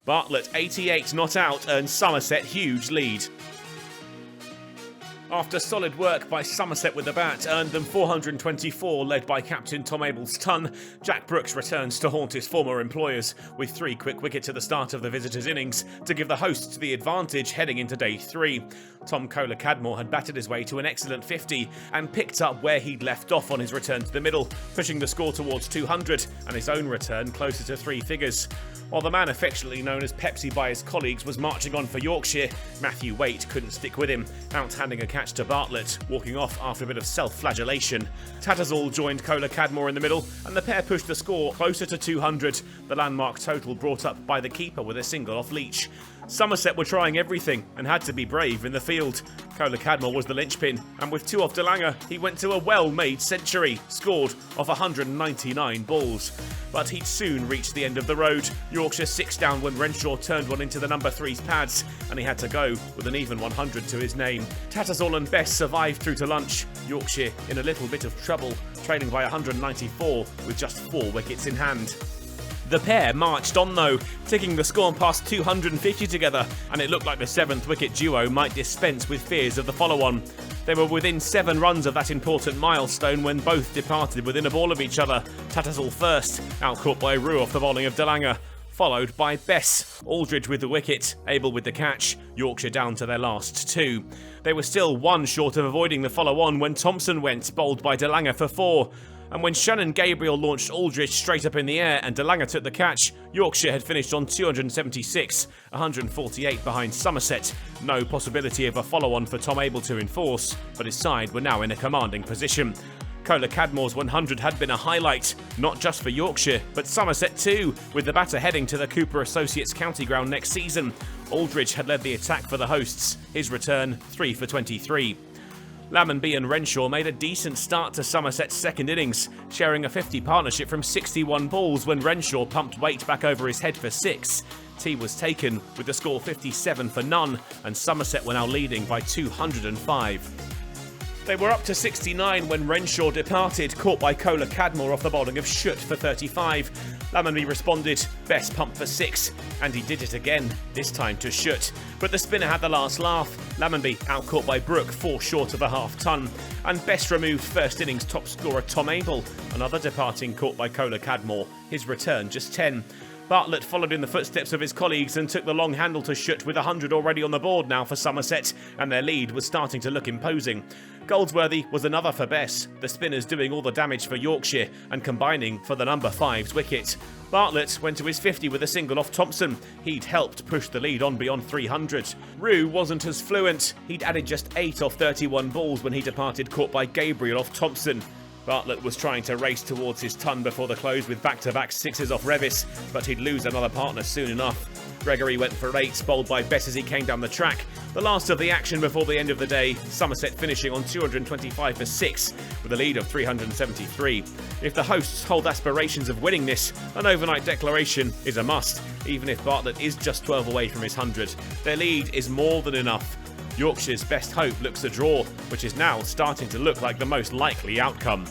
Bartlett, 88 not out, earns Somerset huge lead. After solid work by Somerset with the bat earned them 424, led by captain Tom Abel's ton, Jack Brooks returns to haunt his former employers with 3 quick wickets at the start of the visitors' innings to give the hosts the advantage heading into day 3. Tom Kohler-Cadmore had batted his way to an excellent 50 and picked up where he'd left off on his return to the middle, pushing the score towards 200 and his own return closer to 3 figures. While the man affectionately known as Pepsi by his colleagues was marching on for Yorkshire, Matthew Waite couldn't stick with him, out-handing a catch to Bartlett, walking off after a bit of self-flagellation. Tattersall joined Kohler-Cadmore in the middle, and the pair pushed the score closer to 200, the landmark total brought up by the keeper with a single off Leach. Somerset were trying everything and had to be brave in the field. Kohler-Cadmore was the linchpin, and with 2 off Delanga, he went to a well-made century, scored off 199 balls. But he'd soon reach the end of the road. Yorkshire 6 down when Renshaw turned one into the number 3's pads, and he had to go with an even 100 to his name. Tattersall and Best survived through to lunch. Yorkshire in a little bit of trouble, trailing by 194 with just 4 wickets in hand. The pair marched on though, ticking the score past 250 together, and it looked like the 7th wicket duo might dispense with fears of the follow-on. They were within 7 runs of that important milestone when both departed within a ball of each other. Tattersall first, out-caught by Roux off the bowling of Delanga, followed by Bess, Aldridge with the wicket, Abel with the catch, Yorkshire down to their last 2. They were still 1 short of avoiding the follow-on when Thompson went, bowled by Delanga for 4. And when Shannon Gabriel launched Aldridge straight up in the air and Delanga took the catch, Yorkshire had finished on 276, 148 behind Somerset. No possibility of a follow-on for Tom Abel to enforce, but his side were now in a commanding position. Kohler-Cadmore's 100 had been a highlight, not just for Yorkshire, but Somerset too, with the batter heading to the Cooper Associates county ground next season. Aldridge had led the attack for the hosts, his return 3 for 23. Lammonby and Renshaw made a decent start to Somerset's second innings, sharing a 50 partnership from 61 balls when Renshaw pumped Waite back over his head for 6. Tea was taken with the score 57 for none, and Somerset were now leading by 205. They were up to 69 when Renshaw departed, caught by Kohler-Cadmore off the bowling of Schutt for 35. Lammonby responded, Best pumped for 6, and he did it again, this time to Schutt. But the spinner had the last laugh. Lammonby out-caught by Brook, 4 short of a half-ton, and Best removed first innings top scorer Tom Abel, another departing caught by Kohler-Cadmore, his return just 10. Bartlett followed in the footsteps of his colleagues and took the long handle to Schutt with 100 already on the board now for Somerset, and their lead was starting to look imposing. Goldsworthy was another for Bess, the spinners doing all the damage for Yorkshire and combining for the number 5's wicket. Bartlett went to his 50 with a single off Thompson. He'd helped push the lead on beyond 300. Roux wasn't as fluent. He'd added just 8 off 31 balls when he departed, caught by Gabriel off Thompson. Bartlett was trying to race towards his ton before the close with back-to-back 6s off Revis, but he'd lose another partner soon enough. Gregory went for 8, bowled by Bess as he came down the track. The last of the action before the end of the day, Somerset finishing on 225 for 6, with a lead of 373. If the hosts hold aspirations of winning this, an overnight declaration is a must, even if Bartlett is just 12 away from his 100. Their lead is more than enough. Yorkshire's best hope looks a draw, which is now starting to look like the most likely outcome.